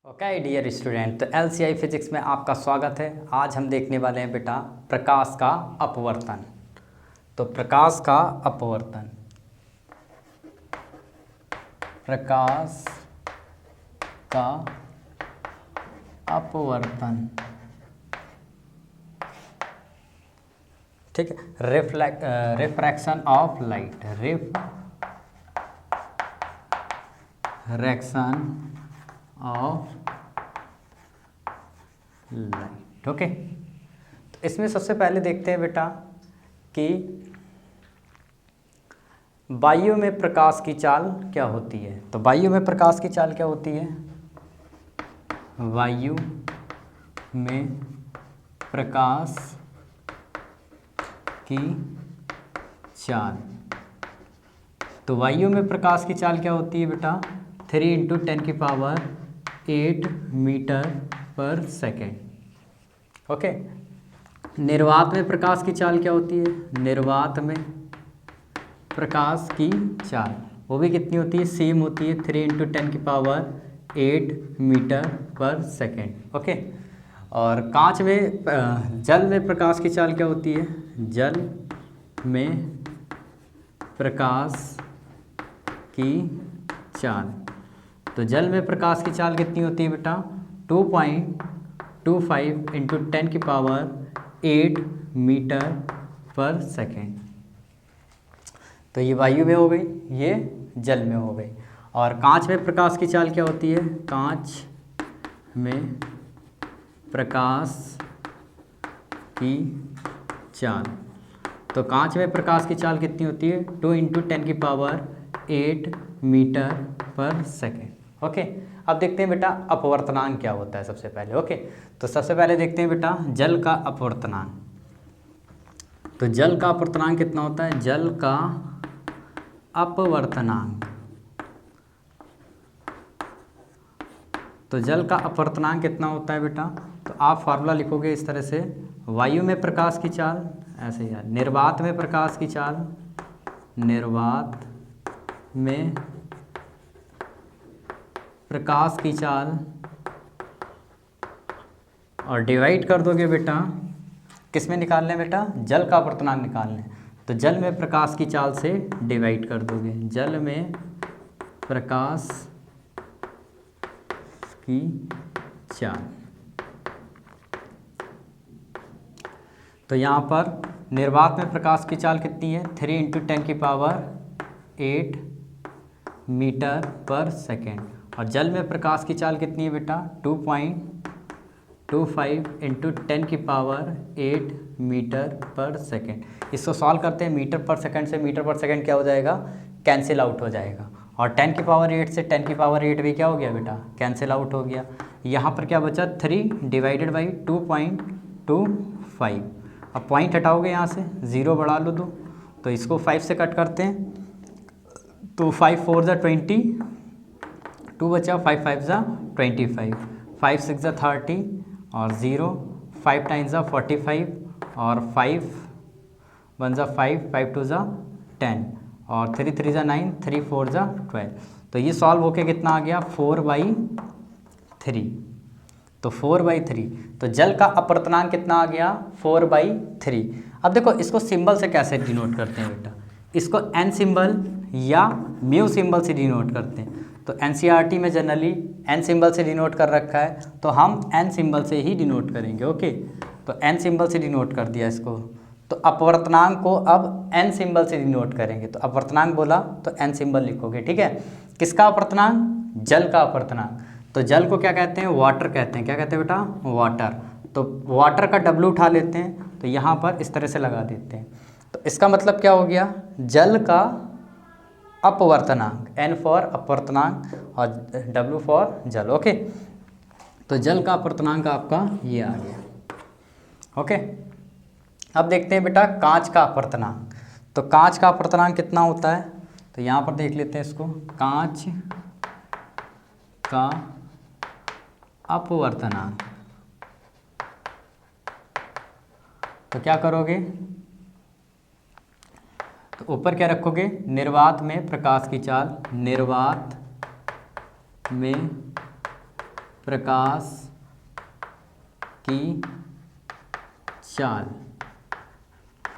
Okay dear student, तो एलसीआई physics में आपका स्वागत है। आज हम देखने वाले हैं बेटा प्रकाश का अपवर्तन। तो प्रकाश का अपवर्तन, प्रकाश का अपवर्तन, ठीक है। Refraction of light, refraction of light. Okay, तो इसमें सबसे पहले देखते हैं बेटा कि वायु में प्रकाश की चाल क्या होती है। तो वायु में प्रकाश की चाल क्या होती है? वायु में प्रकाश की चाल, तो वायु में प्रकाश की चाल क्या होती है बेटा? 3 × 10⁸ मीटर पर सेकेंड। ओके, निर्वात में प्रकाश की चाल क्या होती है? निर्वात में प्रकाश की चाल वो भी कितनी होती है? सेम होती है, 3 × 10⁸ मीटर पर सेकेंड। ओके, और कांच में जल में प्रकाश की चाल क्या होती है? जल में प्रकाश की चाल, तो जल में प्रकाश की चाल कितनी होती है बेटा? 2.25 × 10⁸ मीटर पर सेकेंड। तो ये वायु में हो गई, ये जल में हो गई। और कांच में प्रकाश की चाल क्या होती है? कांच में प्रकाश की चाल, तो कांच में प्रकाश की चाल कितनी होती है? 2 × 10⁸ मीटर पर सेकेंड। ओके, अब देखते हैं बेटा अपवर्तनांक क्या होता है सबसे पहले। ओके, तो सबसे पहले देखते हैं बेटा जल का अपवर्तनांक। तो जल का अपवर्तनांक कितना होता है? जल का अपवर्तनांक, तो जल का अपवर्तनांक कितना होता है बेटा? तो आप फार्मूला लिखोगे इस तरह से, वायु में प्रकाश की चाल, ऐसे ही यार, निर्वात में प्रकाश की चाल, निर्वात में प्रकाश की चाल, और डिवाइड कर दोगे बेटा, किस में निकालना है बेटा? जल का अपवर्तनांक निकालना है, तो जल में प्रकाश की चाल से डिवाइड कर दोगे। जल में प्रकाश की चाल, तो यहाँ पर निर्वात में प्रकाश की चाल कितनी है? 3 × 10⁸ मीटर पर सेकेंड। और जल में प्रकाश की चाल कितनी है बेटा? 2.25 × 10⁸ मीटर पर सेकेंड। इसको सॉल्व करते हैं, मीटर पर सेकेंड से मीटर पर सेकेंड क्या हो जाएगा? कैंसिल आउट हो जाएगा। और 10⁸ से 10⁸ भी क्या हो गया बेटा? कैंसिल आउट हो गया। यहाँ पर क्या बचा? 3 / 2.25। अब पॉइंट हटाओगे यहाँ से, 0 बढ़ा लो 2, तो इसको 5 से कट करते हैं, तो 5 × 4 = 20, 2 बचा, 5 × 5 = 25, 5 × 6 = 30, और 0, 5 × 9 = 45, और 5 × 1 = 5, 5 × 2 = 10, और 3 × 3 = 9, 3 × 4 = 12। तो ये सॉल्व होके कितना आ गया? 4/3। तो 4/3, तो जल का अपवर्तनांक कितना आ गया? 4/3। अब देखो इसको सिंबल से कैसे डिनोट करते हैं बेटा? इसको n सिंबल या म्यू सिंबल से डिनोट करते हैं। तो एनसीईआरटी में जनरली n सिंबल से डिनोट कर रखा है, तो हम n सिंबल से ही डिनोट करेंगे। ओके, तो n सिंबल से डिनोट कर दिया इसको। तो अपवर्तनांक को अब n सिंबल से डिनोट करेंगे। तो अपवर्तनांक बोला तो n सिंबल लिखोगे, ठीक है। किसका अपवर्तनांक? जल का अपवर्तनांक। तो जल को क्या कहते हैं? वाटर कहते हैं। क्या कहते हैं बेटा? वाटर। तो वाटर का W उठा लेते हैं, तो यहाँ पर इस तरह से लगा देते हैं। तो इसका मतलब क्या हो गया? जल का अपवर्तनांक, N फॉर अपवर्तनांक और W फॉर जल। ओके, तो जल का अपवर्तनांक आपका ये आ गया। ओके, अब देखते हैं बेटा कांच का अपवर्तनांक। तो कांच का अपवर्तनांक कितना होता है? तो यहाँ पर देख लेते हैं इसको, कांच का अपवर्तनांक। तो क्या करोगे? तो ऊपर क्या रखोगे? निर्वात में प्रकाश की चाल, निर्वात में प्रकाश की चाल,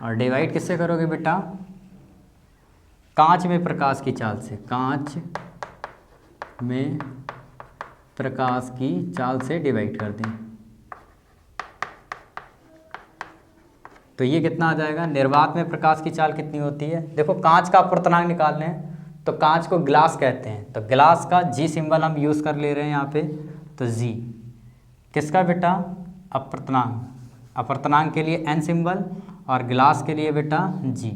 और डिवाइड किससे करोगे बेटा, कांच में प्रकाश की चाल से, कांच में प्रकाश की चाल से डिवाइड कर दें। तो ये कितना आ जाएगा, निर्वात में प्रकाश की चाल कितनी होती है, देखो कांच का अपवर्तनांक निकालने हैं तो कांच को ग्लास कहते हैं, तो ग्लास का जी सिंबल हम यूज़ कर ले रहे हैं यहाँ पे, तो जी किसका बेटा, अपवर्तनांक, अपवर्तनांक के लिए एन सिंबल और ग्लास के लिए बेटा जी।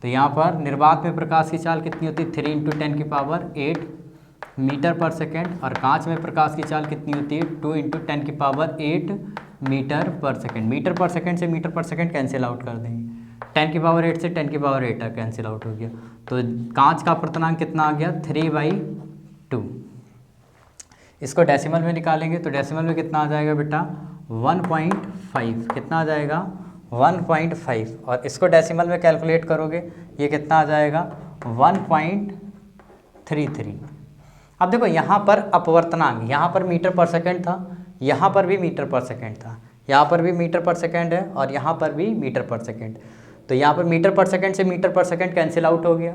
तो यहाँ पर निर्वात में प्रकाश की चाल कितनी होती है, 3 × 10⁸ मीटर पर सेकेंड, और कांच में प्रकाश की चाल कितनी होती है, 2 × 10⁸ मीटर पर सेकेंड। मीटर पर सेकेंड से मीटर पर सेकेंड कैंसिल आउट कर देंगे, 10⁸ से 10⁸ कैंसिल आउट हो गया, तो कांच का अपवर्तनांक कितना आ गया, 3/2। इसको डेसिमल में निकालेंगे तो डेसिमल में कितना आ जाएगा बेटा, 1.5, कितना आ जाएगा 1.5, और इसको डेसिमल में कैलकुलेट करोगे ये कितना आ जाएगा 1.33। अब देखो यहाँ पर अपवर्तनांक, यहाँ पर मीटर पर सेकेंड था, यहाँ पर भी मीटर पर सेकेंड था, यहाँ पर भी मीटर पर सेकेंड है, और यहाँ पर भी मीटर पर सेकेंड, तो यहाँ पर मीटर पर सेकेंड से मीटर पर सेकेंड कैंसिल आउट हो गया,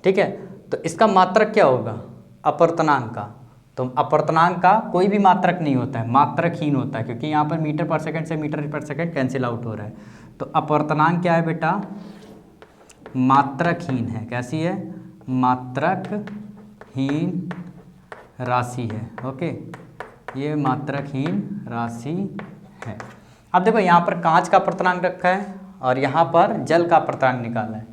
ठीक है। तो इसका मात्रक क्या होगा, अपवर्तनांक का, तो अपवर्तनांक का कोई भी मात्रक नहीं होता है, मात्रकहीन होता है, क्योंकि यहाँ पर मीटर पर सेकेंड से मीटर पर सेकेंड कैंसिल आउट हो रहा है। तो अपवर्तनांक क्या है बेटा, मात्रकहीन है, कैसी है, मात्रकहीन राशि है, ओके, ये मात्रकहीन राशि है। अब देखो यहाँ पर कांच का अपवर्तनांक रखा है और यहाँ पर जल का अपवर्तनांक निकाला है,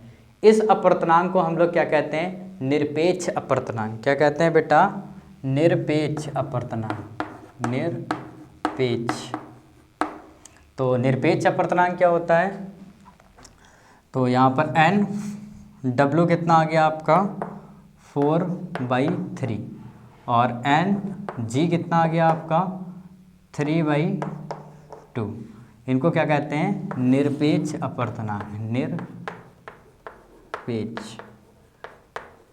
इस अपवर्तनांक को हम लोग क्या कहते हैं, निरपेक्ष अपवर्तनांक, क्या कहते हैं बेटा, निरपेक्ष अपवर्तनांक, निरपेक्ष। तो निरपेक्ष अपवर्तनांक क्या होता है, तो यहाँ पर n w कितना आ गया आपका 4/3, और n g कितना आ गया आपका 3/2। इनको क्या कहते हैं, निरपेक्ष अपवर्तनांक, निरपेक्ष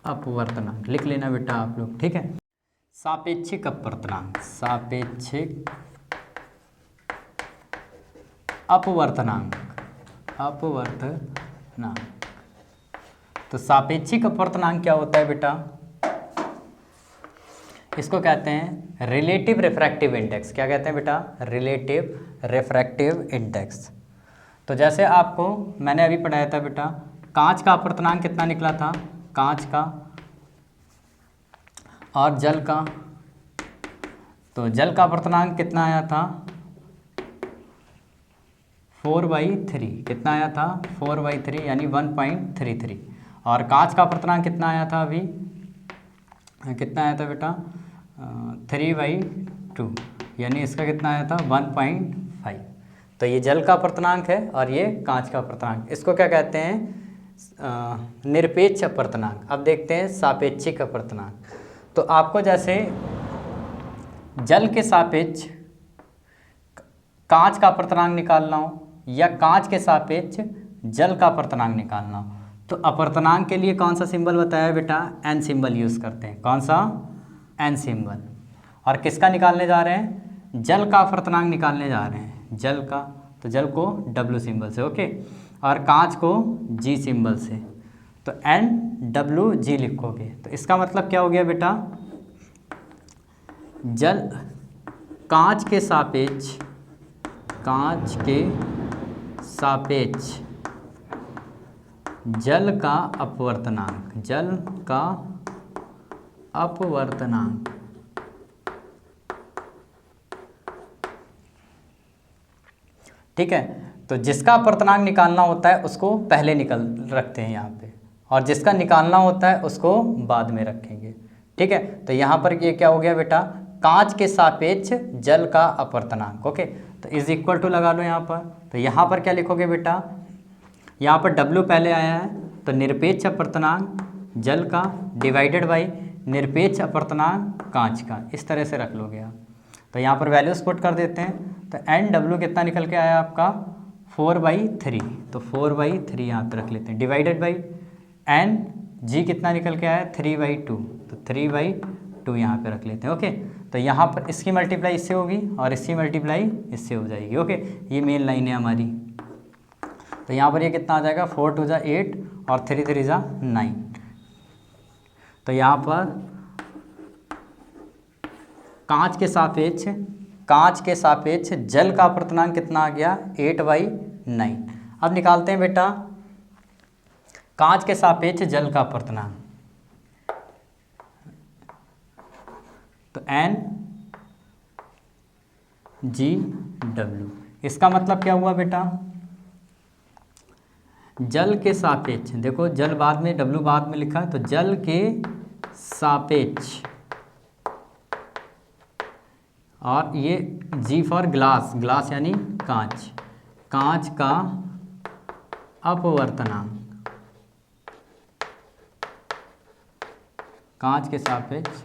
अपवर्तनांक, लिख लेना बेटा आप लोग, ठीक है। सापेक्षिक अपवर्तनांक, सापेक्षिक अपवर्तनांक, अपवर्तनांक। तो सापेक्षिक अपवर्तनांक क्या होता है बेटा, इसको कहते हैं रिलेटिव रिफ्रैक्टिव इंडेक्स, क्या कहते हैं बेटा, रिलेटिव रिफ्रैक्टिव इंडेक्स। तो जैसे आपको मैंने अभी पढ़ाया था बेटा, कांच का अपवर्तनांक कितना निकला था, कांच का और जल का, तो जल का अपवर्तनांक कितना आया था 4/3, कितना आया था 4/3 यानी 1.33, और कांच का अपवर्तनांक कितना आया था, अभी कितना आया था बेटा 3/2, यानी इसका कितना आया था 1.5। तो ये जल का अपवर्तनांक है और ये कांच का अपवर्तनांक, इसको क्या कहते हैं, निरपेक्ष अपवर्तनांक। अब देखते हैं सापेक्षिक अपवर्तनांक। तो आपको जैसे जल के सापेक्ष कांच का अपवर्तनांक निकालना हो या कांच के सापेक्ष जल का अपवर्तनांक निकालना हो, तो अपवर्तनांक के लिए कौन सा सिंबल बताया बेटा, एन सिंबल यूज़ करते हैं, कौन सा, एन सिंबल। और किसका निकालने जा रहे हैं, जल का अपवर्तनांक निकालने जा रहे हैं, जल का, तो जल को डब्ल्यू सिंबल से, ओके, और कांच को जी सिंबल से, तो NWG लिखोगे। तो इसका मतलब क्या हो गया बेटा, जल कांच के सापेक्ष, कांच के सापेक्ष जल का अपवर्तनांक, जल का अपवर्तनांक, ठीक है। तो जिसका अपवर्तनांक निकालना होता है उसको पहले निकल रखते हैं यहाँ पे, और जिसका निकालना होता है उसको बाद में रखेंगे, ठीक है। तो यहाँ पर ये क्या हो गया बेटा, कांच के सापेक्ष जल का अपवर्तनांक, ओके। तो इज इक्वल टू लगा लो यहाँ पर, तो यहाँ पर क्या लिखोगे बेटा, यहाँ पर W पहले आया है तो निरपेक्ष अपवर्तनांक जल का डिवाइडेड बाई निरपेक्ष अपवर्तनांक कांच का, इस तरह से रख लोगे आप। तो यहाँ पर वैल्यूज पुट कर देते हैं, तो NW कितना निकल के आया आपका 4/3, तो 4/3 यहाँ पर रख लेते हैं, डिवाइडेड बाई NG कितना निकल के आया 3/2, तो 3/2 यहाँ पे रख लेते हैं, ओके। तो यहाँ पर इसकी मल्टीप्लाई इससे होगी और इसकी मल्टीप्लाई इससे हो जाएगी। ओके, ये मेन लाइन है हमारी। तो यहाँ पर ये कितना आ जाएगा, 4 2 जा 8 और 3 3 जा 9। तो यहाँ पर कांच के सापेक्ष जल का अपर्तनांक कितना आ गया, 8/9। अब निकालते हैं बेटा कांच के सापेक्ष जल का अपर्तनांक। तो NGW, इसका मतलब क्या हुआ बेटा, जल के सापेक्ष, देखो जल बाद में, W बाद में लिखा है, तो जल के सापेक्ष, और ये G फॉर ग्लास यानी कांच का अपवर्तनांक, कांच के सापेक्ष,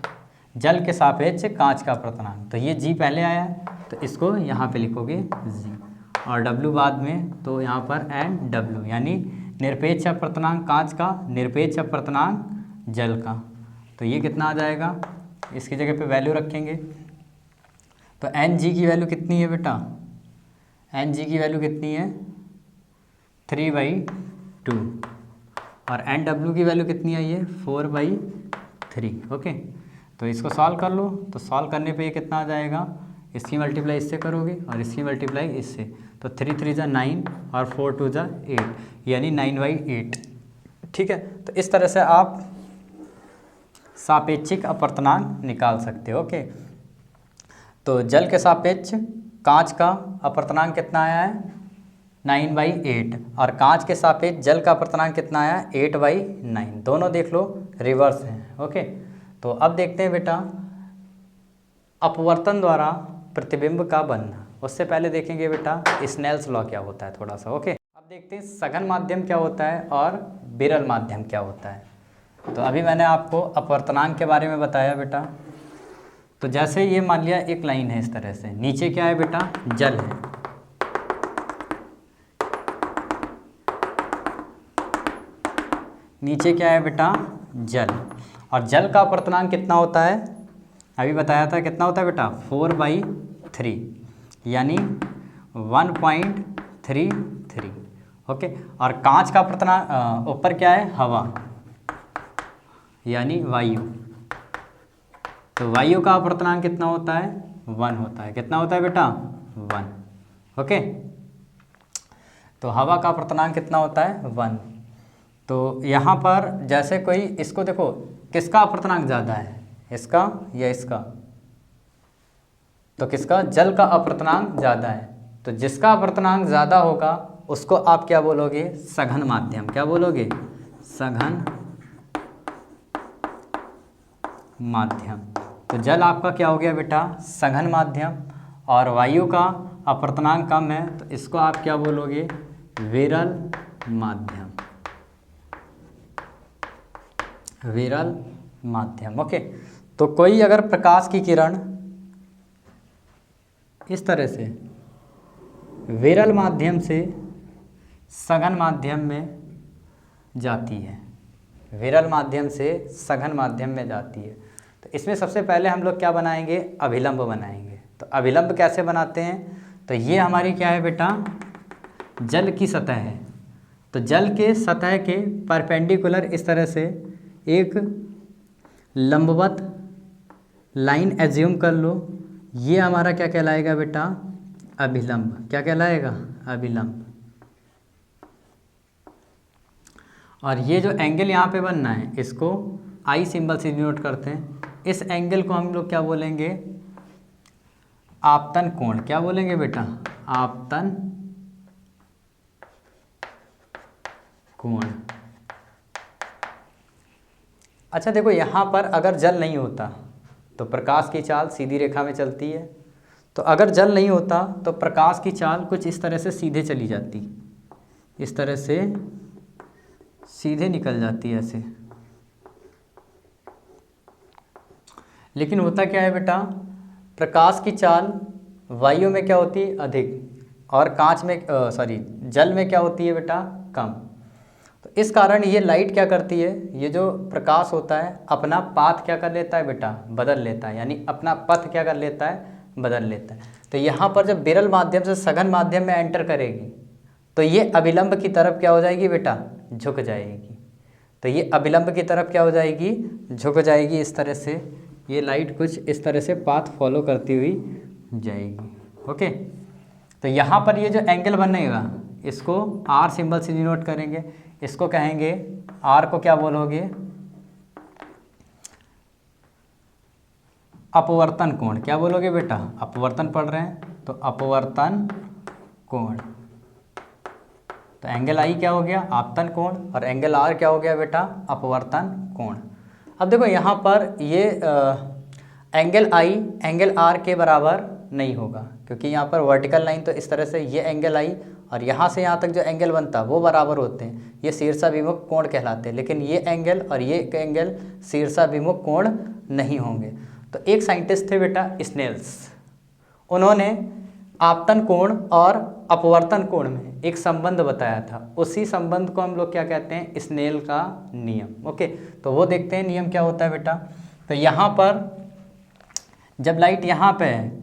जल के सापेक्ष कांच का अपवर्तनांक। तो ये G पहले आया है तो इसको यहाँ पे लिखोगे G, और W बाद में, तो यहाँ पर NW यानी निरपेक्ष अपवर्तनांक कांच का, निरपेक्ष अपवर्तनांक जल का। तो ये कितना आ जाएगा, इसकी जगह पे वैल्यू रखेंगे। तो NG की वैल्यू कितनी है बेटा, NG की वैल्यू कितनी है, 3/2, और NW की वैल्यू कितनी आई है, 4/3। ओके, तो इसको सॉल्व कर लो। तो सॉल्व करने पे ये कितना आ जाएगा, इसकी मल्टीप्लाई इससे करोगे और इसकी मल्टीप्लाई इससे, तो 3 3 जा 9 और 4 2 जा 8, यानी 9/8। ठीक है, तो इस तरह से आप सापेक्षिक अपवर्तनांक निकाल सकते हो। ओके, तो जल के सापेक्ष कांच का अपवर्तनांक कितना आया है, 9/8, और कांच के सापेक्ष जल का अपवर्तनांक कितना आया, 8/9। दोनों देख लो रिवर्स हैं। ओके, तो अब देखते हैं बेटा अपवर्तन द्वारा प्रतिबिंब का बनना। उससे पहले देखेंगे बेटा स्नेल्स लॉ क्या होता है थोड़ा सा। ओके, अब देखते हैं सघन माध्यम क्या होता है और विरल माध्यम क्या होता है। तो अभी मैंने आपको अपवर्तनांक के बारे में बताया बेटा। तो जैसे ये मान लिया एक लाइन है इस तरह से, नीचे क्या है बेटा, जल है, नीचे क्या है बेटा, जल, और जल का अपवर्तनांक कितना होता है, अभी बताया था कितना होता है बेटा, 4/3 यानी 1.33। ओके, और कांच का अपवर्तनांक ऊपर क्या है, हवा यानी वायु, तो वायु का अपवर्तनांक कितना होता है, 1 होता है। कितना होता है बेटा, 1। ओके, तो हवा का अपवर्तनांक कितना होता है, 1। तो यहाँ पर जैसे कोई, इसको देखो किसका अपवर्तनांक ज़्यादा है, इसका या इसका, तो किसका, जल का अपवर्तनांक ज़्यादा है। तो जिसका अपवर्तनांक ज़्यादा होगा उसको आप क्या बोलोगे, सघन माध्यम। क्या बोलोगे, सघन माध्यम। तो जल आपका क्या हो गया बेटा, सघन माध्यम, और वायु का अपवर्तनांक कम है तो इसको आप क्या बोलोगे, विरल माध्यम, विरल माध्यम। ओके, तो कोई अगर प्रकाश की किरण इस तरह से विरल माध्यम से सघन माध्यम में जाती है, विरल माध्यम से सघन माध्यम में जाती है, तो इसमें सबसे पहले हम लोग क्या बनाएंगे, अभिलंब बनाएंगे। तो अभिलंब कैसे बनाते हैं, तो ये हमारी क्या है बेटा, जल की सतह है। तो जल के सतह के परपेंडिकुलर इस तरह से एक लंबवत लाइन एज्यूम कर लो, ये हमारा क्या कहलाएगा बेटा, अभिलंब। क्या कहलाएगा, अभिलंब। और ये जो एंगल यहाँ पे बनना है इसको आई सिंबल से डिनोट करते हैं। इस एंगल को हम लोग क्या बोलेंगे, आपतन कोण। क्या बोलेंगे बेटा, आपतन कोण। अच्छा देखो, यहाँ पर अगर जल नहीं होता तो प्रकाश की चाल सीधी रेखा में चलती है, तो अगर जल नहीं होता तो प्रकाश की चाल कुछ इस तरह से सीधे चली जाती, इस तरह से सीधे निकल जाती है ऐसे। लेकिन होता क्या है बेटा, प्रकाश की चाल वायु में क्या होती है, अधिक, और कांच में जल में क्या होती है बेटा, कम। तो इस कारण ये लाइट क्या करती है, ये जो प्रकाश होता है अपना पाथ क्या कर लेता है बेटा, बदल लेता है, यानी अपना पथ क्या कर लेता है, बदल लेता है। तो यहाँ पर जब विरल माध्यम से सघन माध्यम में एंटर करेगी तो ये अभिलंब की तरफ क्या हो जाएगी बेटा, झुक जाएगी। तो ये अभिलंब की तरफ क्या हो जाएगी, झुक जाएगी। इस तरह से ये लाइट कुछ इस तरह से पाथ फॉलो करती हुई जाएगी। ओके, तो यहाँ पर ये जो एंगल बनेगा इसको आर सिंबल से डिनोट करेंगे। इसको कहेंगे, आर को क्या बोलोगे, अपवर्तन कोण। क्या बोलोगे बेटा, अपवर्तन पढ़ रहे हैं तो अपवर्तन कोण। तो एंगल आई क्या हो गया, आपतन कोण, और एंगल आर क्या हो गया बेटा, अपवर्तन कोण। अब देखो यहाँ पर ये एंगल आई एंगल आर के बराबर नहीं होगा, क्योंकि यहाँ पर वर्टिकल लाइन तो इस तरह से ये एंगल आई और यहाँ से यहाँ तक जो एंगल बनता है वो बराबर होते हैं, ये शीर्षाभिमुख कोण कहलाते हैं। लेकिन ये एंगल और ये एंगल शीर्षाभिमुख कोण नहीं होंगे। तो एक साइंटिस्ट थे बेटा स्नेल्स, उन्होंने आपतन कोण और अपवर्तन कोण में एक संबंध बताया था। उसी संबंध को हम लोग क्या कहते हैं, स्नेल का नियम। ओके, तो वो देखते हैं नियम क्या होता है बेटा। तो यहाँ पर जब लाइट यहाँ पे है,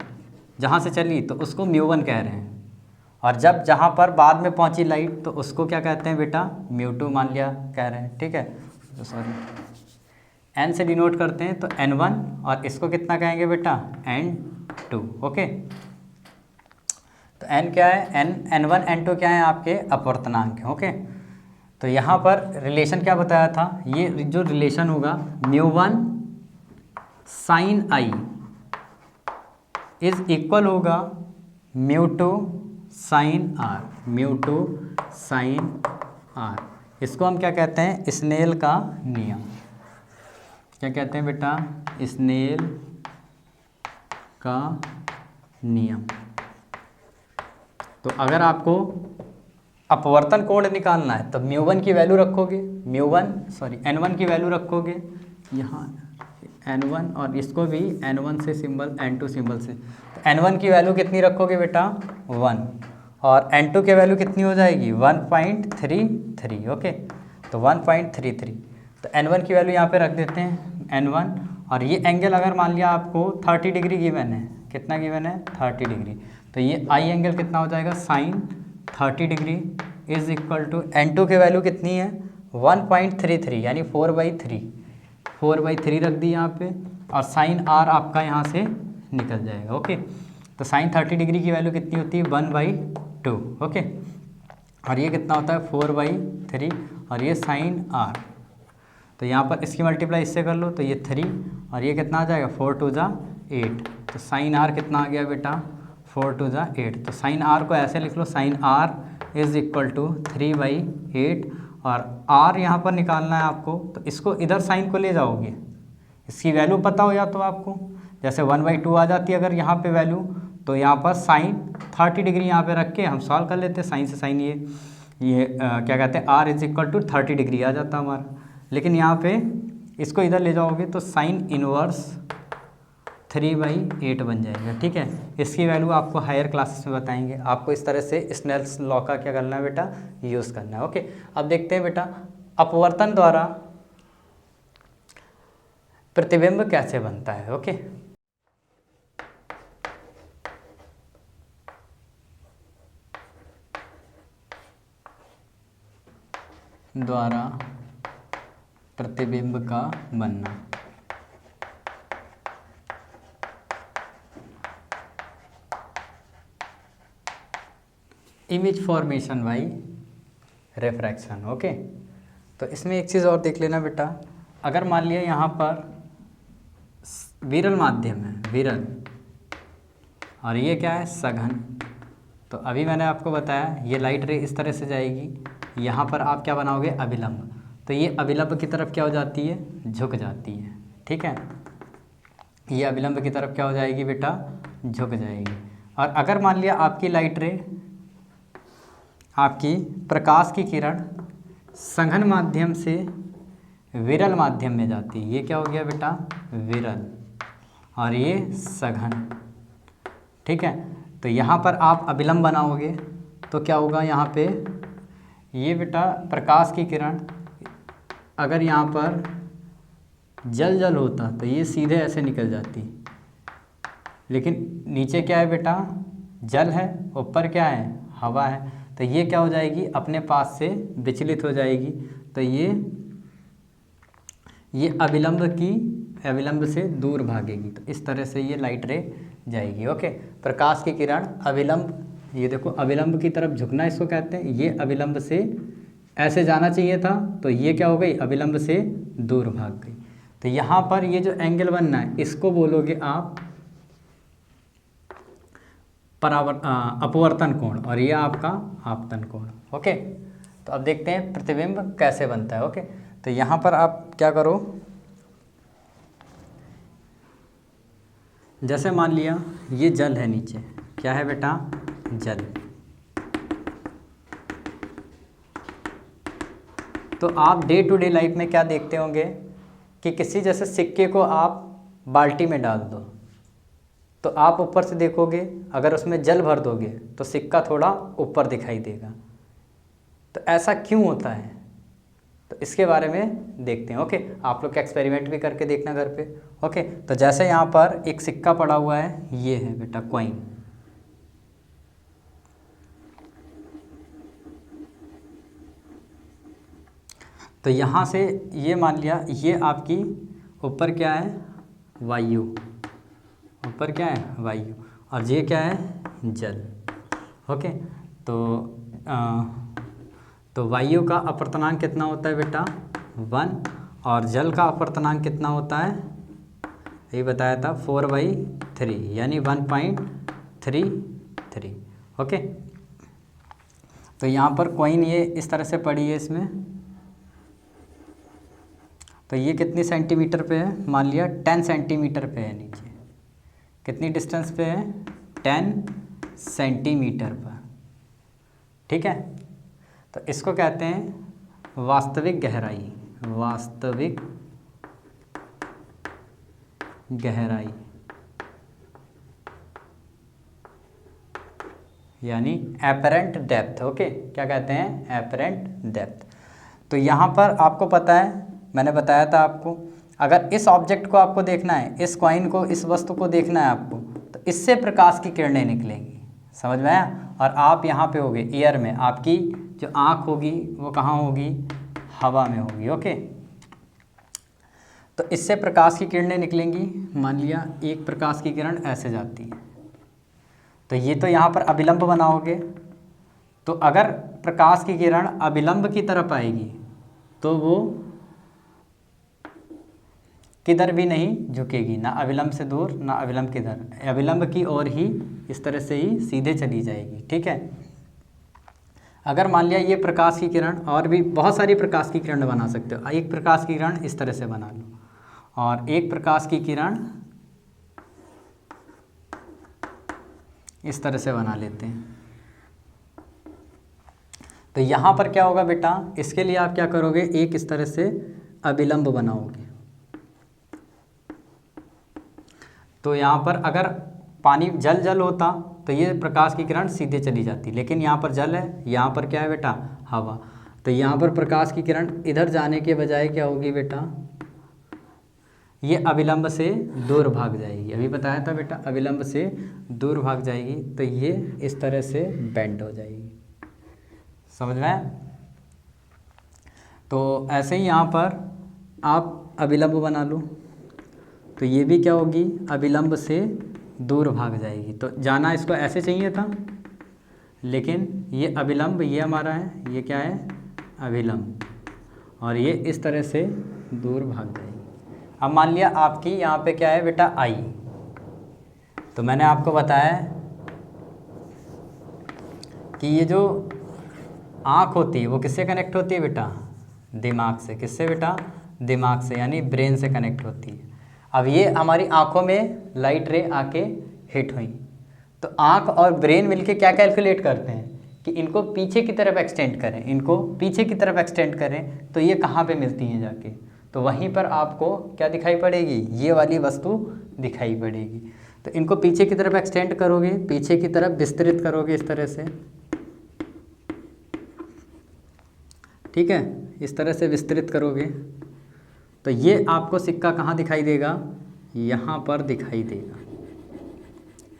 जहाँ से चली तो उसको μ1 कह रहे हैं, और जब जहाँ पर बाद में पहुँची लाइट तो उसको क्या कहते हैं बेटा, μ2 मान लिया कह रहे हैं। ठीक है, तो सॉरी n से डिनोट करते हैं तो n1, और इसको कितना कहेंगे बेटा, n2। ओके, तो n क्या है, n1 n2 क्या है आपके अपवर्तनांक है। ओके, तो यहाँ पर रिलेशन क्या बताया था, ये जो रिलेशन होगा μ1 sin i इज इक्वल होगा μ2 sin r, μ2 sin r। इसको हम क्या कहते हैं, स्नेल का नियम। क्या कहते हैं बेटा, स्नेल का नियम। तो अगर आपको अपवर्तन कोण निकालना है तो μ1 की वैल्यू रखोगे, n1 की वैल्यू रखोगे यहाँ n1, और इसको भी n1 से सिंबल n2 सिंबल से। तो n1 की वैल्यू कितनी रखोगे बेटा, 1, और n2 की वैल्यू कितनी हो जाएगी, 1.33। ओके, तो 1.33। तो n1 की वैल्यू यहाँ पे रख देते हैं n1, और ये एंगल अगर मान लिया आपको 30 डिग्री गिवन है, कितना गिवन है, 30 डिग्री, तो ये आई एंगल कितना हो जाएगा, sine 30 degree is equal to n2 की वैल्यू कितनी है, 1.33 यानी 4/3 रख दी यहाँ पे, और साइन r आपका यहाँ से निकल जाएगा। ओके, तो साइन 30 डिग्री की वैल्यू कितनी होती है, 1/2। ओके, और ये कितना होता है, 4/3, और ये साइन r, तो यहाँ पर इसकी मल्टीप्लाई इससे कर लो तो ये 3, और ये कितना आ जाएगा, 4 2 जा 8। तो साइन r कितना आ गया बेटा, 4 2 जा 8। तो साइन r को ऐसे लिख लो, sine r is equal to 3/8, और r यहाँ पर निकालना है आपको, तो इसको इधर साइन को ले जाओगे, इसकी वैल्यू पता हो या तो आपको, जैसे 1/2 आ जाती है अगर यहाँ पे वैल्यू, तो यहाँ पर साइन 30 डिग्री यहाँ पे रख के हम सॉल्व कर लेते हैं, साइन से साइन ये क्या कहते हैं, r is equal to 30 degree आ जाता हमारा। लेकिन यहाँ पे इसको इधर ले जाओगे तो साइन इनवर्स 3/8 बन जाएगा। ठीक है, इसकी वैल्यू आपको हायर क्लासेस में बताएंगे। आपको इस तरह से स्नेल्स लॉ का क्या करना है बेटा, यूज़ करना है। ओके, अब देखते हैं बेटा अपवर्तन द्वारा प्रतिबिंब कैसे बनता है। ओके, द्वारा प्रतिबिंब का बनना। Image formation by refraction. Okay, तो इसमें एक चीज़ और देख लेना बेटा, अगर मान लिया यहाँ पर विरल माध्यम है, विरल, और ये क्या है, सघन, तो अभी मैंने आपको बताया ये लाइट रे इस तरह से जाएगी, यहाँ पर आप क्या बनाओगे, अभिलंब, तो ये अभिलंब की तरफ क्या हो जाती है, झुक जाती है। ठीक है, ये अभिलंब की तरफ क्या हो जाएगी बेटा, झुक जाएगी। और अगर मान लिया आपकी लाइट रे, आपकी प्रकाश की किरण सघन माध्यम से विरल माध्यम में जाती है, ये क्या हो गया बेटा, विरल, और ये सघन। ठीक है, तो यहाँ पर आप अभिलंब बनाओगे तो क्या होगा, यहाँ पे ये बेटा प्रकाश की किरण अगर यहाँ पर जल होता तो ये सीधे ऐसे निकल जाती, लेकिन नीचे क्या है बेटा, जल है, ऊपर क्या है, हवा है, तो ये क्या हो जाएगी, अपने पास से विचलित हो जाएगी। तो ये अविलंब से दूर भागेगी। तो इस तरह से ये लाइट रे जाएगी। ओके, प्रकाश की किरण अविलंब, ये देखो अविलंब की तरफ झुकना इसको कहते हैं। ये अविलंब से ऐसे जाना चाहिए था, तो ये क्या हो गई, अविलंब से दूर भाग गई। तो यहाँ पर ये जो एंगल बनना है इसको बोलोगे आप अपवर्तन कोण, और ये आपका आपतन कोण। ओके, तो अब देखते हैं प्रतिबिंब कैसे बनता है। ओके, तो यहाँ पर आप क्या करो, जैसे मान लिया ये जल है, नीचे क्या है बेटा, जल। तो आप डे टू डे लाइफ में क्या देखते होंगे कि किसी जैसे सिक्के को आप बाल्टी में डाल दो तो आप ऊपर से देखोगे, अगर उसमें जल भर दोगे तो सिक्का थोड़ा ऊपर दिखाई देगा। तो ऐसा क्यों होता है, तो इसके बारे में देखते हैं। ओके, आप लोग एक्सपेरिमेंट भी करके देखना घर पे। ओके, तो जैसे यहाँ पर एक सिक्का पड़ा हुआ है, ये है बेटा कॉइन। तो यहाँ से ये मान लिया, ये आपकी ऊपर क्या है, वायु, ऊपर क्या है, वायु, और ये क्या है, जल। ओके, तो वायु का अपवर्तनांक कितना होता है बेटा, 1, और जल का अपवर्तनांक कितना होता है, ये बताया था 4/3, यानी 1.33। ओके, तो यहाँ पर कॉइन ये इस तरह से पड़ी है इसमें, तो ये कितनी सेंटीमीटर पे है, मान लिया 10 सेंटीमीटर पे है नीचे। कितनी डिस्टेंस पे है, 10 सेंटीमीटर पर। ठीक है, तो इसको कहते हैं वास्तविक गहराई, वास्तविक गहराई, यानी एपरेंट डेप्थ। ओके, क्या कहते हैं, एपरेंट डेप्थ। तो यहाँ पर आपको पता है, मैंने बताया था आपको, अगर इस ऑब्जेक्ट को आपको देखना है, इस कॉइन को, इस वस्तु को देखना है आपको, तो इससे प्रकाश की किरणें निकलेंगी। समझ में आया? और आप यहाँ पे होगे एयर में, आपकी जो आँख होगी वो कहाँ होगी, हवा में होगी। ओके, तो इससे प्रकाश की किरणें निकलेंगी। मान लिया एक प्रकाश की किरण ऐसे जाती है, तो ये तो यहाँ पर अभिलंब बनाओगे, तो अगर प्रकाश की किरण अभिलंब की तरफ आएगी तो वो किधर भी नहीं झुकेगी, ना अविलंब से दूर ना अविलंब किधर, अविलंब की ओर ही इस तरह से ही सीधे चली जाएगी। ठीक है, अगर मान लिया ये प्रकाश की किरण, और भी बहुत सारी प्रकाश की किरण बना सकते हो। एक प्रकाश की किरण इस तरह से बना लो, और एक प्रकाश की किरण इस तरह से बना लेते हैं। तो यहाँ पर क्या होगा बेटा, इसके लिए आप क्या करोगे, एक इस तरह से अभिलंब बनाओगे। तो यहाँ पर अगर पानी जल होता तो ये प्रकाश की किरण सीधे चली जाती, लेकिन यहाँ पर जल है, यहाँ पर क्या है बेटा, हवा। तो यहाँ पर प्रकाश की किरण इधर जाने के बजाय क्या होगी बेटा, ये अविलंब से दूर भाग जाएगी। अभी बताया था बेटा, अविलंब से दूर भाग जाएगी, तो ये इस तरह से बेंड हो जाएगी। समझ में आया? तो ऐसे ही यहाँ पर आप अविलंब बना लो, तो ये भी क्या होगी, अविलंब से दूर भाग जाएगी। तो जाना इसको ऐसे चाहिए था, लेकिन ये अविलंब, ये हमारा है, ये क्या है, अविलंब, और ये इस तरह से दूर भाग जाएगी। अब मान लिया आपकी यहाँ पे क्या है बेटा, आई। तो मैंने आपको बताया कि ये जो आँख होती है वो किससे कनेक्ट होती है बेटा, दिमाग से। किससे बेटा, दिमाग से, यानी ब्रेन से कनेक्ट होती है। अब ये हमारी आँखों में लाइट रे आके हिट हुई, तो आँख और ब्रेन मिलके क्या कैलकुलेट करते हैं कि इनको पीछे की तरफ एक्सटेंड करें, इनको पीछे की तरफ एक्सटेंड करें, तो ये कहाँ पे मिलती हैं जाके, तो वहीं पर आपको क्या दिखाई पड़ेगी, ये वाली वस्तु दिखाई पड़ेगी। तो इनको पीछे की तरफ एक्सटेंड करोगे, पीछे की तरफ विस्तृत करोगे इस तरह से, ठीक है, इस तरह से विस्तृत करोगे तो ये आपको सिक्का कहाँ दिखाई देगा, यहाँ पर दिखाई देगा।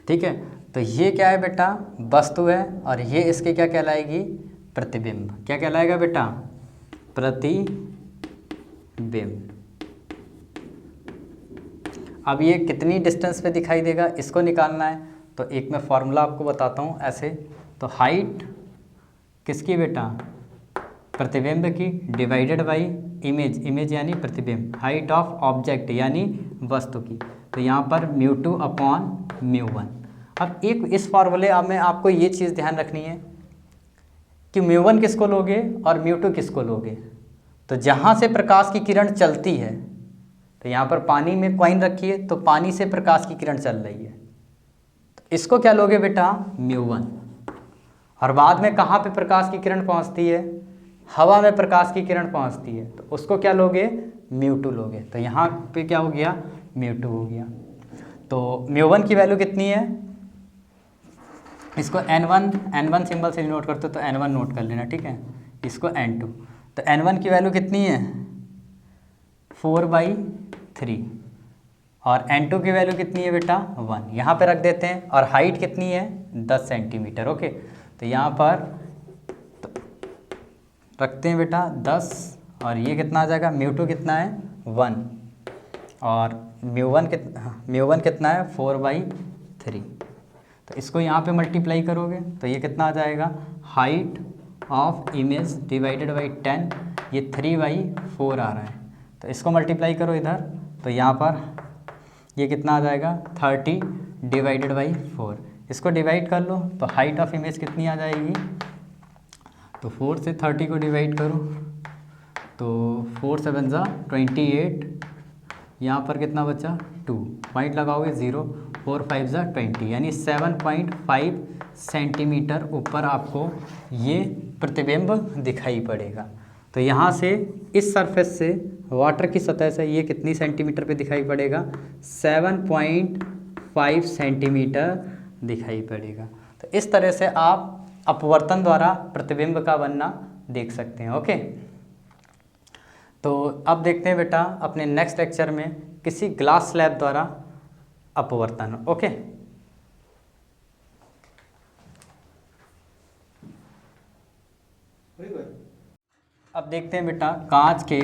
ठीक है, तो ये क्या है बेटा, वस्तु है, और ये इसके क्या कहलाएगी, प्रतिबिंब। क्या कहलाएगा बेटा, प्रतिबिंब। अब ये कितनी डिस्टेंस पे दिखाई देगा, इसको निकालना है। तो एक मैं फॉर्मूला आपको बताता हूँ ऐसे। तो हाइट किसकी बेटा, प्रतिबिंब की, डिवाइडेड बाई इमेज, इमेज यानी प्रतिबिंब, हाइट ऑफ ऑब्जेक्ट यानी वस्तु की। तो यहाँ पर μ2 अपॉन μ1। अब एक इस फॉर्मूले में आपको ये चीज़ ध्यान रखनी है कि μ1 किसको लोगे और μ2 किसको लोगे। तो जहाँ से प्रकाश की किरण चलती है, तो यहाँ पर पानी में कॉइन रखी है, तो पानी से प्रकाश की किरण चल रही है, तो इसको क्या लोगे बेटा, μ1। और बाद में कहाँ पे प्रकाश की किरण पहुँचती है, हवा में प्रकाश की किरण पहुँचती है, तो उसको क्या लोगे, μ2 लोगे। तो यहाँ पे क्या हो गया, μ2 हो गया। तो μ1 की वैल्यू कितनी है, इसको n1 सिंबल से नोट करते हो तो n1 नोट कर लेना, ठीक है, इसको n2। तो n1 की वैल्यू कितनी है, 4/3, और n2 की वैल्यू कितनी है बेटा, 1। यहाँ पे रख देते हैं। और हाइट कितनी है, 10 सेंटीमीटर। ओके, तो यहाँ पर तो रखते हैं बेटा 10, और ये कितना आ जाएगा, μ2 कितना है, 1, और μ1 कितना है, 4/3। तो इसको यहाँ पे मल्टीप्लाई करोगे तो ये कितना आ जाएगा, height of image divided by 10, ये 3/4 आ रहा है। तो इसको मल्टीप्लाई करो इधर, तो यहाँ पर ये कितना आ जाएगा, 30 डिवाइडेड बाई 4। इसको डिवाइड कर लो तो हाइट ऑफ इमेज कितनी आ जाएगी, तो 4 से 30 को डिवाइड करो तो 4 7 जा 28, यहाँ पर कितना बचा, 2, पॉइंट लगाओगे 0, 4 5 जा 20, यानी 7.5 सेंटीमीटर ऊपर आपको ये प्रतिबिंब दिखाई पड़ेगा। तो यहाँ से इस सरफेस से, वाटर की सतह से ये कितनी सेंटीमीटर पे दिखाई पड़ेगा, 7.5 सेंटीमीटर दिखाई पड़ेगा। तो इस तरह से आप अपवर्तन द्वारा प्रतिबिंब का बनना देख सकते हैं। ओके, तो अब देखते हैं बेटा अपने नेक्स्ट लेक्चर में किसी ग्लास स्लैब द्वारा अपवर्तन। ओके, अब देखते हैं बेटा कांच के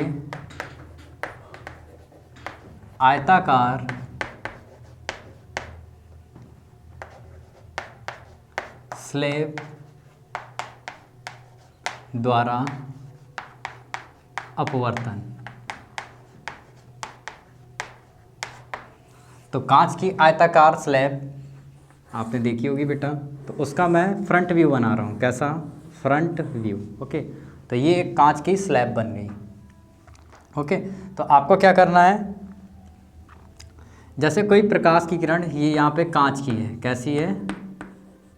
आयताकार स्लैब द्वारा अपवर्तन। तो कांच की आयताकार स्लैब आपने देखी होगी बेटा, तो उसका मैं फ्रंट व्यू बना रहा हूँ। कैसा, फ्रंट व्यू। ओके, तो ये एक कांच की स्लैब बन गई। ओके, तो आपको क्या करना है, जैसे कोई प्रकाश की किरण, ये यहाँ पे कांच की है, कैसी है,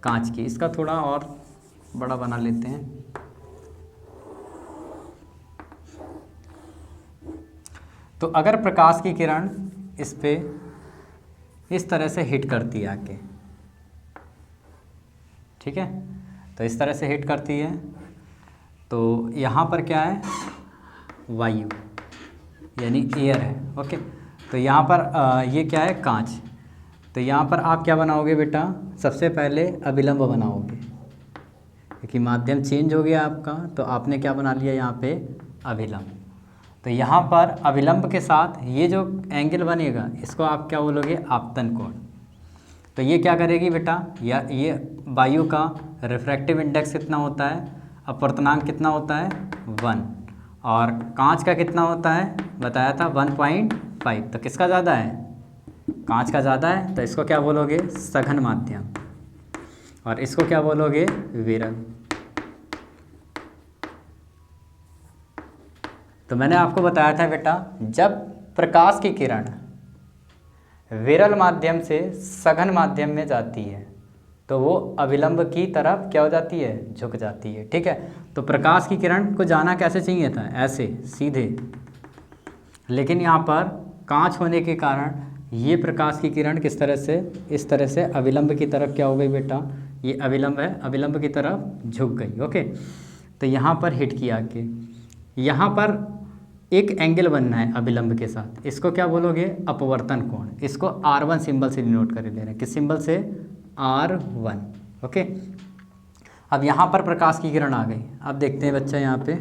कांच की। इसका थोड़ा और बड़ा बना लेते हैं। तो अगर प्रकाश की किरण इस पे इस तरह से हिट करती है आके, ठीक है, तो इस तरह से हिट करती है, तो यहाँ पर क्या है, वायु यानी एयर है। ओके, तो यहाँ पर ये क्या है, कांच। तो यहाँ पर आप क्या बनाओगे बेटा, सबसे पहले अभिलंब बनाओगे, क्योंकि माध्यम चेंज हो गया आपका, तो आपने क्या बना लिया यहाँ पे, अभिलंब। तो यहाँ पर अभिलंब के साथ ये जो एंगल बनेगा, इसको आप क्या बोलोगे, आपतन कोण। तो ये क्या करेगी बेटा, या ये वायु का रिफ्रैक्टिव इंडेक्स कितना होता है, अपवर्तनांक कितना होता है, 1, और कांच का कितना होता है, बताया था 1.5। तो किसका ज़्यादा है, कांच का ज़्यादा है, तो इसको क्या बोलोगे, सघन माध्यम, और इसको क्या बोलोगे, विरल। तो मैंने आपको बताया था बेटा, जब प्रकाश की किरण विरल माध्यम से सघन माध्यम में जाती है, तो वो अभिलंब की तरफ क्या हो जाती है, झुक जाती है। ठीक है, तो प्रकाश की किरण को जाना कैसे चाहिए था, ऐसे सीधे, लेकिन यहाँ पर कांच होने के कारण ये प्रकाश की किरण किस तरह से, इस तरह से अभिलंब की तरफ क्या हो गई बेटा, ये अभिलंब है, अभिलंब की तरफ झुक गई। ओके, तो यहाँ पर हिट किया के, यहाँ पर एक एंगल बनना है अभिलंब के साथ, इसको क्या बोलोगे, अपवर्तन कोण। इसको R1 सिंबल से डिनोट कर ले रहे हैं, किस सिंबल से, R1। ओके, अब यहाँ पर प्रकाश की किरण आ गई। अब देखते हैं बच्चा यहाँ पे,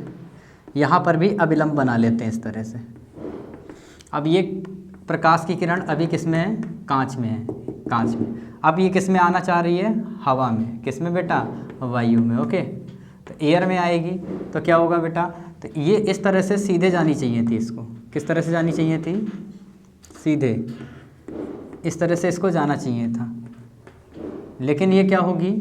यहाँ पर भी अभिलंब बना लेते हैं इस तरह से। अब ये प्रकाश की किरण अभी किस में है, कांच में है, कांच में। अब ये किस में आना चाह रही है, हवा में। किस में बेटा, वायु में। ओके, तो एयर में आएगी तो क्या होगा बेटा, तो ये इस तरह से सीधे जानी चाहिए थी, इसको किस तरह से जानी चाहिए थी, सीधे इस तरह से इसको जाना चाहिए था। लेकिन ये क्या होगी,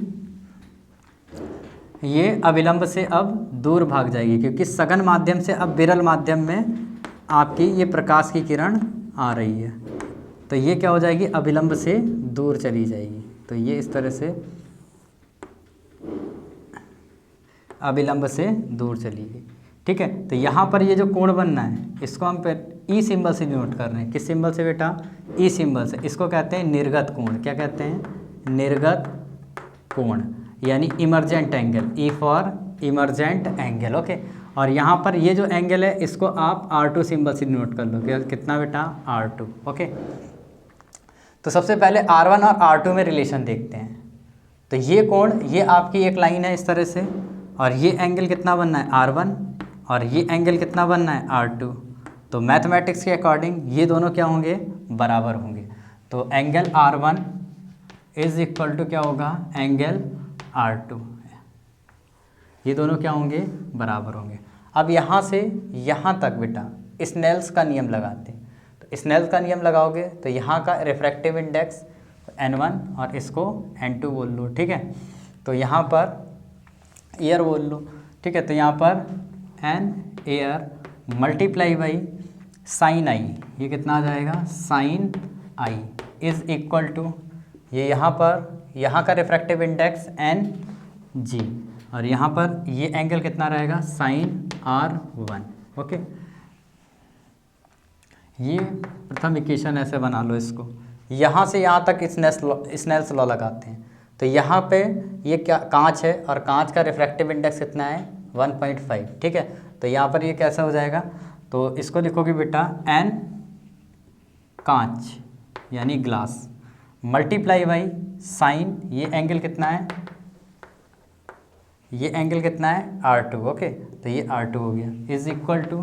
ये अविलंब से अब दूर भाग जाएगी, क्योंकि सघन माध्यम से अब विरल माध्यम में आपकी ये प्रकाश की किरण आ रही है। तो ये क्या हो जाएगी, अविलंब से दूर चली जाएगी। तो ये इस तरह से अविलंब से दूर चली गई। ठीक है, तो यहाँ पर ये जो कोण बनना है, इसको हम ई सिंबल से डिनोट कर रहे हैं। किस सिंबल से बेटा, ई सिंबल से। इसको कहते हैं निर्गत कोण। क्या कहते हैं, निर्गत कोण, यानी emergent angle. E for emergent angle. Okay, और यहाँ पर ये जो एंगल है, इसको आप R2 सिंबल से डिनोट कर लो। कितना बेटा, R2। ओके, तो सबसे पहले R1 और R2 में रिलेशन देखते हैं। तो ये कोण, ये आपकी एक लाइन है इस तरह से, और ये एंगल कितना बनना है, R1, और ये एंगल कितना बनना है, R2। तो मैथमेटिक्स के अकॉर्डिंग ये दोनों क्या होंगे, बराबर होंगे। तो angle R1 is equal to क्या होगा, एंगल R2। ये दोनों क्या होंगे, बराबर होंगे। अब यहाँ से यहाँ तक बेटा स्नेल्स का नियम लगाते हैं। तो स्नेल्स का नियम लगाओगे तो यहाँ का रिफ्रैक्टिव इंडेक्स N1 और इसको N2 बोल लो। ठीक है, तो यहाँ पर एयर बोल लो। ठीक है, तो यहाँ पर n air multiply by sine i, ये कितना आ जाएगा, sine I is equal to, ये यहाँ पर यहाँ का रिफ्रैक्टिव इंडेक्स एन जी, और यहाँ पर ये एंगल कितना रहेगा, साइन R1। ओके, ये प्रथम इक्वेशन ऐसे बना लो इसको। यहाँ से यहाँ तक स्नेल्स लॉ लगाते हैं। तो यहाँ पे ये क्या, कांच है, और कांच का रिफ्रैक्टिव इंडेक्स कितना है, 1.5। ठीक है, तो यहाँ पर ये कैसा हो जाएगा, तो इसको लिखोगे बेटा एन कांच यानी ग्लास मल्टीप्लाई बाई साइन, ये एंगल कितना है, ये एंगल कितना है, R2। ओके, तो ये R2 हो गया, इज इक्वल टू,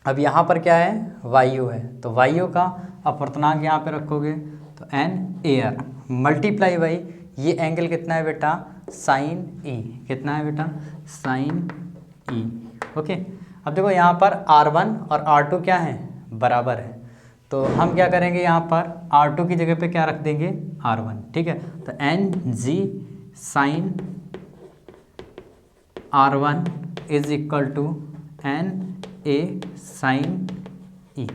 अब यहाँ पर क्या है, वायु है, तो वायु का अपवर्तनांक यहाँ पे रखोगे तो एन एयर मल्टीप्लाई बाई ये एंगल कितना है बेटा, साइन ई, कितना है बेटा, साइन ई। ओके, अब देखो यहाँ पर R1 और R2 क्या है, बराबर है। तो हम क्या करेंगे, यहाँ पर R2 की जगह पे क्या रख देंगे, R1। ठीक है, तो n g sine R1 is equal to n a sine e.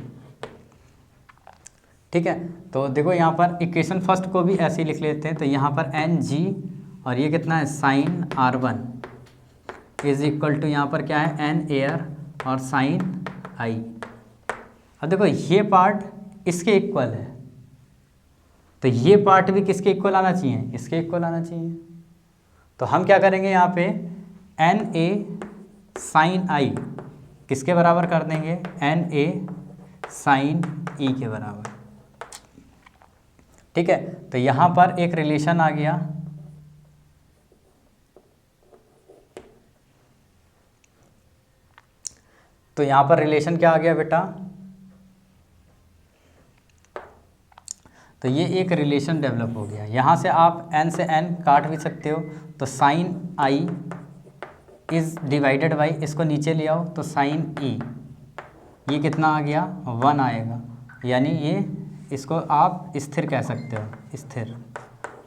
ठीक है, तो देखो यहाँ पर इक्वेशन फर्स्ट को भी ऐसे ही लिख लेते हैं। तो यहाँ पर एन जी और ये कितना है, sign R1 is equal to, यहाँ पर क्या है, एन एयर और साइन आई। अब देखो ये पार्ट इसके इक्वल है, तो ये पार्ट भी किसके इक्वल आना चाहिए, इसके इक्वल आना चाहिए। तो हम क्या करेंगे, यहाँ पे एन ए साइन आई किसके बराबर कर देंगे, एन ए साइन ई के बराबर। ठीक है, तो यहाँ पर एक रिलेशन आ गया, तो यहाँ पर रिलेशन क्या आ गया बेटा, तो ये एक रिलेशन डेवलप हो गया। यहाँ से आप n से n काट भी सकते हो, तो sine I is divided by, इसको नीचे ले आओ तो साइन ई, ये कितना आ गया, 1 आएगा, यानी ये इसको आप स्थिर कह सकते हो, स्थिर।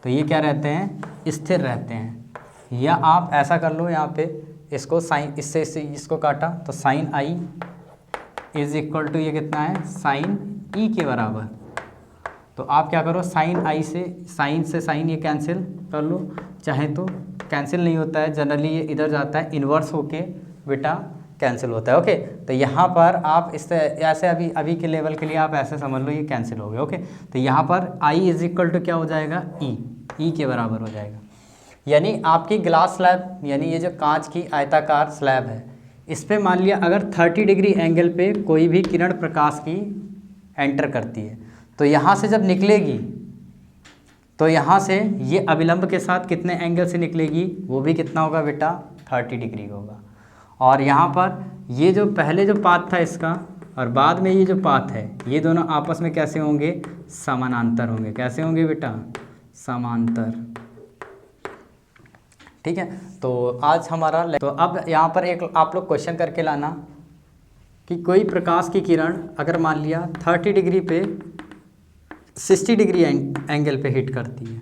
तो ये क्या रहते हैं, स्थिर रहते हैं। या आप ऐसा कर लो, यहाँ पे इसको साइन, इससे इसको काटा तो sine I is equal to, ये कितना है, साइन ई के बराबर। तो आप क्या करो, साइन आई से साइन ये कैंसिल कर लो, चाहे तो कैंसिल नहीं होता है, जनरली ये इधर जाता है, इन्वर्स होके बेटा कैंसिल होता है। ओके, तो यहाँ पर आप इससे ऐसे अभी के लेवल के लिए आप ऐसे समझ लो, ये कैंसिल हो गया। ओके, तो यहाँ पर आई इज इक्वल टू क्या हो जाएगा, ई के बराबर हो जाएगा। यानी आपकी ग्लास स्लैब, यानी ये जो कांच की आयताकार स्लैब है, इस पे मान लिया अगर 30 डिग्री एंगल पे कोई भी किरण प्रकाश की एंटर करती है, तो यहाँ से जब निकलेगी तो यहाँ से ये अभिलंब के साथ कितने एंगल से निकलेगी, वो भी कितना होगा बेटा, 30 डिग्री होगा। और यहाँ पर ये जो पहले जो पाथ था इसका और बाद में ये जो पाथ है, ये दोनों आपस में कैसे होंगे, समानांतर होंगे। कैसे होंगे बेटा, समांतर। ठीक है, तो आज हमारा तो अब यहाँ पर एक आप लोग क्वेश्चन करके लाना कि कोई प्रकाश की किरण अगर मान लिया 30 डिग्री पे 60 डिग्री एंगल पे हिट करती है,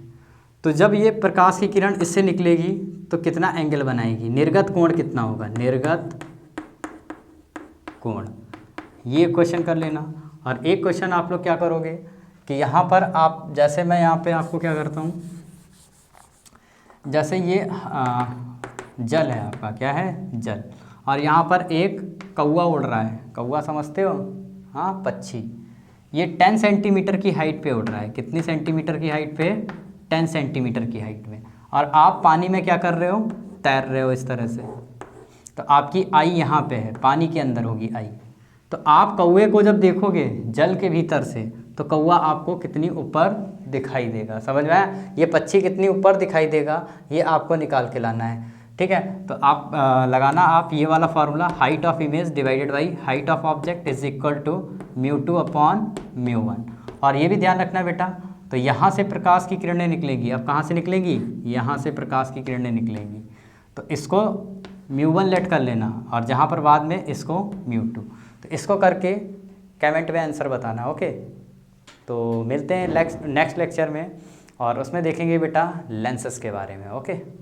तो जब ये प्रकाश की किरण इससे निकलेगी तो कितना एंगल बनाएगी, निर्गत कोण कितना होगा, निर्गत कोण। ये क्वेश्चन कर लेना। और एक क्वेश्चन आप लोग क्या करोगे कि यहाँ पर आप, जैसे मैं यहाँ पे आपको क्या करता हूँ, जैसे ये जल है आपका, क्या है, जल, और यहाँ पर एक कौवा उड़ रहा है। कौवा समझते हो, हाँ, पक्षी। ये 10 सेंटीमीटर की हाइट पे उड़ रहा है। कितनी सेंटीमीटर की हाइट पे, 10 सेंटीमीटर की हाइट में। और आप पानी में क्या कर रहे हो, तैर रहे हो इस तरह से। तो आपकी आई यहाँ पे है, पानी के अंदर होगी आई। तो आप कौवे को जब देखोगे जल के भीतर से, तो कौवा आपको कितनी ऊपर दिखाई देगा, समझ में आया। ये पक्षी कितनी ऊपर दिखाई देगा, ये आपको निकाल के लाना है। ठीक है, तो आप लगाना आप ये वाला formula, height of image divided by height of object is equal to μ2 upon μ1। और ये भी ध्यान रखना बेटा, तो यहाँ से प्रकाश की किरणें निकलेंगी। अब कहाँ से निकलेंगी, यहाँ से प्रकाश की किरणें निकलेंगी। तो इसको μ1 लेट कर लेना और जहाँ पर बाद में इसको μ2। तो इसको करके कमेंट में आंसर बताना। ओके, तो मिलते हैं नेक्स्ट लेक्चर में, और उसमें देखेंगे बेटा लेंसेस के बारे में। ओके।